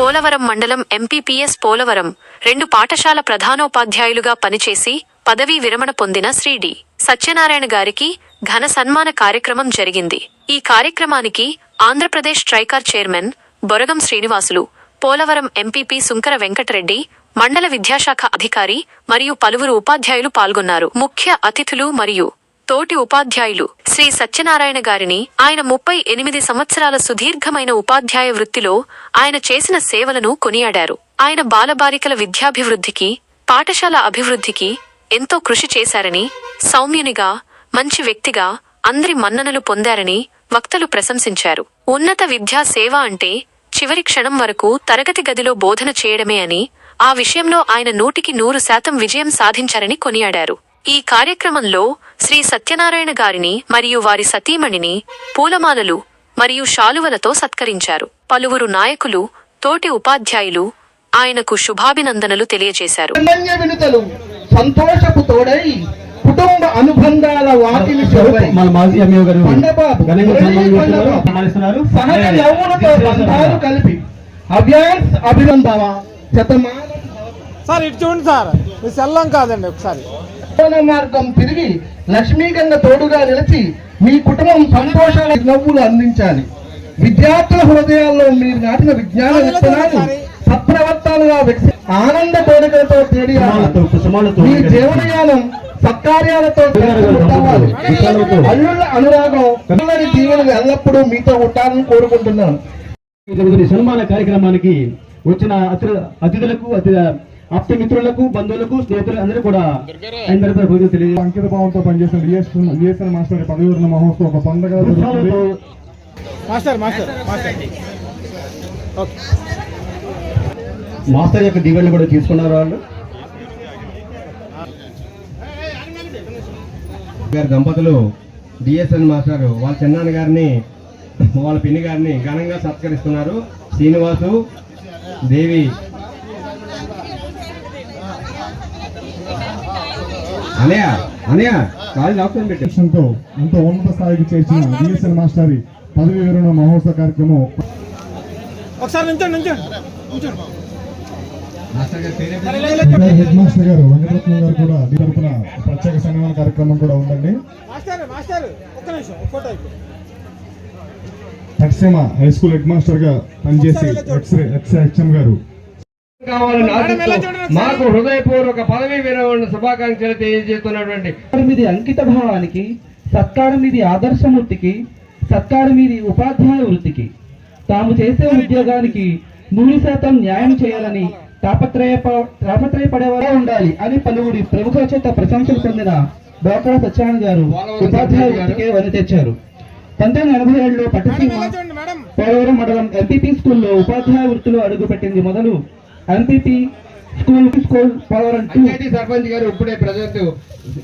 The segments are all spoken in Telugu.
పోలవరం మండలం ఎంపీపీఎస్ పోలవరం 2 పాఠశాల ప్రధానోపాధ్యాయులుగా పనిచేసి పదవీ విరమణ పొందిన శ్రీ డి. సత్యనారాయణ గారికి ఘన సన్మాన కార్యక్రమం జరిగింది. ఈ కార్యక్రమానికి ఆంధ్రప్రదేశ్ ట్రైకార్ చైర్మన్ బొరగం శ్రీనివాసులు, పోలవరం ఎంపీపీ సుంకర వెంకటరెడ్డి, మండల విద్యాశాఖ అధికారి మరియు పలువురు ఉపాధ్యాయులు పాల్గొన్నారు. ముఖ్య అతిథులు మరియు తోటి ఉపాధ్యాయులు శ్రీ సత్యనారాయణ గారిని ఆయన 38 సంవత్సరాల సుదీర్ఘమైన ఉపాధ్యాయ వృత్తిలో ఆయన చేసిన సేవలను కొనియాడారు. ఆయన బాలబాలికల విద్యాభివృద్ధికి, పాఠశాల అభివృద్ధికి ఎంతో కృషి చేశారని, సౌమ్యునిగా, మంచి వ్యక్తిగా అందరి మన్ననలు పొందారని వక్తలు ప్రశంసించారు. ఉన్నత విద్యా సేవ అంటే చివరి క్షణం వరకు తరగతి గదిలో బోధన చేయడమే అని, ఆ విషయంలో ఆయన 100% విజయం సాధించారని కొనియాడారు. ఈ కార్యక్రమంలో శ్రీ సత్యనారాయణ గారిని మరియు వారి సతీమణిని పూలమాలలు మరియు శాలువలతో సత్కరించారు. పలువురు నాయకులు, తోటి ఉపాధ్యాయులు ఆయనకు శుభాభినందనలు తెలియజేశారు. సంతోషపు తోడై కుటుంబ అనుబంధాల వాకిలి కలిపి అభినందన సార్ ఇటు చూడండి సార్, సెల్లం కాదండి, ఒకసారి మార్గం తిరిగి లక్ష్మీగంగ తోడుగా నిలిచి మీ కుటుంబం సంతోషాల నవ్వులు అందించాలి. విద్యార్థుల హృదయాల్లో మీరు నాటిన విజ్ఞాన విత్తనాలు సత్ప్రవర్తనగా ఆనంద కోరికలతో తేడి మీ జీవనయానం సత్కార్యాలతో అల్లుళ్ళ అనురాగం పిల్లడి దీవెనలు ఎల్లప్పుడూ మీతో ఉంటానని కోరుకుంటున్నాను. సన్మాన కార్యక్రమానికి వచ్చిన అతిథులకు, ఆప్త మిత్రులకు, బంధువులకు, స్నేహితులు అందరూ కూడా అంకిత భావంతో పనిచేసిన డిఎస్ఎన్ మాస్టర్ పదవి విరమణ మహోత్సవం ఒక పండుగ. మాస్టర్ యొక్క దీవెనలు కూడా తీసుకున్నారు. వాళ్ళు దంపతులు డిఎస్ఎన్ మాస్టర్ వాళ్ళ చిన్నాన్న గారిని, వాళ్ళ పిన్ని గారిని ఘనంగా సత్కరిస్తున్నారు. శ్రీనివాసు, దేవి ఎంతో ఉన్నత స్థాయికి చేర్చిన డిఎస్ఎన్ మాస్టర్ పదవి విరమణ మహోత్సవ కార్యక్రమం హెడ్ మాస్టర్ గారు వెంకటరత్నం గారు కూడా తరపున ప్రత్యేక సన్మాన కార్యక్రమం కూడా ఉందండి. తక్షమ హై స్కూల్ హెడ్ మాస్టర్ గా పనిచేసి ఎక్స్ఎం గారు మాకు హృదయపూర్వక పదవీ విరమణ శుభాకాంక్షలు తెలియజేస్తున్నటువంటి మీది అంకిత భావానికి, సత్కారం మీది ఆదర్శమూర్తికి, సత్కారం మీది ఉపాధ్యాయ వృత్తికి, తాము చేసే ఉద్యోగానికి 100% న్యాయం చేయాలని తాపత్రయపడేవారే ఉండాలి అని పలువురి ప్రముఖుల చేత ప్రశంసలు పొందిన డాక్టర్ సత్యనారాయణ గారు ఉపాధ్యాయ వృత్తికే వని తెచ్చారు. 1987లో పట్టసీమ పోలవరం మండలం ఎంపీపీ స్కూల్లో ఉపాధ్యాయ వృత్తిలో అడుగుపెట్టింది మొదలు ఎంపీపీ స్కూల్ పోలవరం సర్పంచ్ గారు ఇప్పుడే ప్రజెంట్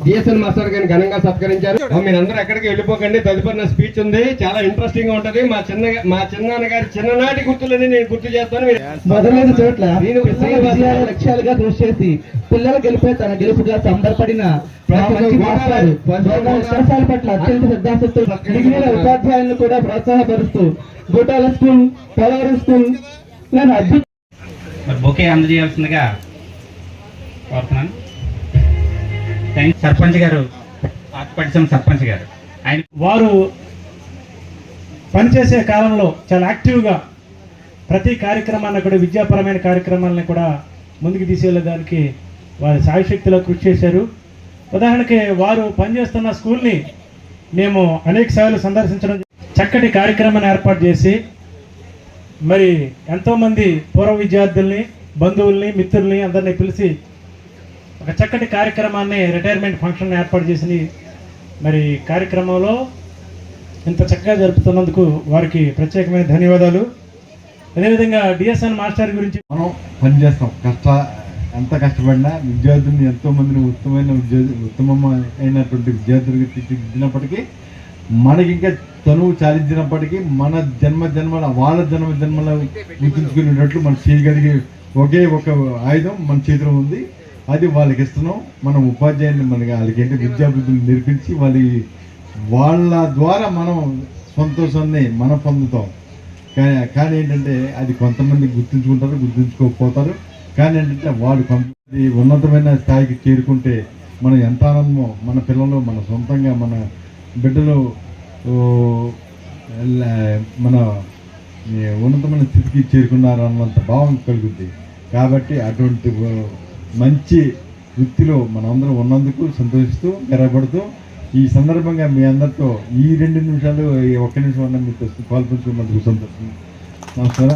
డిఎస్ఎన్ మాస్టర్ గారిని ఘనంగా సత్కరించారు. మీరందరూ ఎక్కడికి వెళ్ళిపోకండి, తదుపరి నా స్పీచ్ ఉంది, చాలా ఇంట్రెస్టింగ్ గా ఉంటది. మా చిన్నాన్న గారి చిన్ననాటి గుర్తులని నేను గుర్తు చేస్తాను. మొదలైన చోట్ల లక్ష్యాలుగా కృషి చేసి పిల్లల గెలిపే తన గెలుపుగా సంబరపడిన విశ్వాసాల పట్ల అత్యంత శ్రద్ధాశక్తులు మిగిలిన ఉపాధ్యాయులను కూడా ప్రోత్సాహపరుస్తూ గోటాల స్కూల్, పోలవరం స్కూల్ అద్భుత బొకే అందజేయాల్సిందిగా కోరుతున్నాను. సర్పంచ్ గారు, ఆత్పటిసం సర్పంచ్ గారు, ఆయన వారు పనిచేసే కాలంలో చాలా యాక్టివ్గా ప్రతి కార్యక్రమాన్ని కూడా, విద్యాపరమైన కార్యక్రమాలను కూడా ముందుకు తీసుకెళ్లేదానికి వారి సాయశక్తిలో కృషి చేశారు. ఉదాహరణకి వారు పనిచేస్తున్న స్కూల్ని మేము అనేక సార్లు సందర్శించడం, చక్కటి కార్యక్రమాన్ని ఏర్పాటు చేసి మరి ఎంతోమంది పూర్వ విద్యార్థుల్ని, బంధువుల్ని, మిత్రుల్ని అందరినీ పిలిచి ఒక చక్కటి కార్యక్రమాన్ని, రిటైర్మెంట్ ఫంక్షన్ ఏర్పాటు చేసి మరి కార్యక్రమంలో ఇంత చక్కగా జరుపుతున్నందుకు వారికి ప్రత్యేకమైన ధన్యవాదాలు. అదేవిధంగా డిఎస్ఎన్ మాస్టర్ గురించి మనం పనిచేస్తాం. ఎంత కష్టపడినా విద్యార్థుల్ని, ఎంతో మందిని ఉత్తమమైనటువంటి విద్యార్థులకి తీర్చిదిద్దినప్పటికీ, మనకి ఇంకా తనువు చాలించినప్పటికీ మన జన్మల వాళ్ళ జన్మల గుర్తుంచుకునేటట్లు మనం చేయగలిగే ఒకే ఒక ఆయుధం మన చేతిలో ఉంది. అది వాళ్ళకి ఇస్తున్నాం. మనం ఉపాధ్యాయుని వాళ్ళకి ఏంటి విద్యాభివృద్ధిని నేర్పించి వాళ్ళ ద్వారా మనం సంతోషాన్ని మనం పొందుతాం. కానీ ఏంటంటే అది కొంతమంది గుర్తుంచుకుంటారు, గుర్తుంచుకోకపోతారు. కానీ ఏంటంటే వాడు కొంతమంది ఉన్నతమైన స్థాయికి చేరుకుంటే మనం ఎంత ఆనందమో, మన పిల్లలు మన సొంతంగా మన బిడ్డలు మన ఉన్నతమైన స్థితికి చేరుకున్నారు అన్నంత భావం కలుగుద్ది. కాబట్టి అటువంటి మంచి వృత్తిలో మనందరం ఉన్నందుకు సంతోషిస్తూ గర్వపడుతూ ఈ సందర్భంగా మీ అందరితో ఈ 2 నిమిషాలు 1 నిమిషం అన్న మీతో పాల్పంచుకున్నందుకు సంతోషం. నమస్కారం.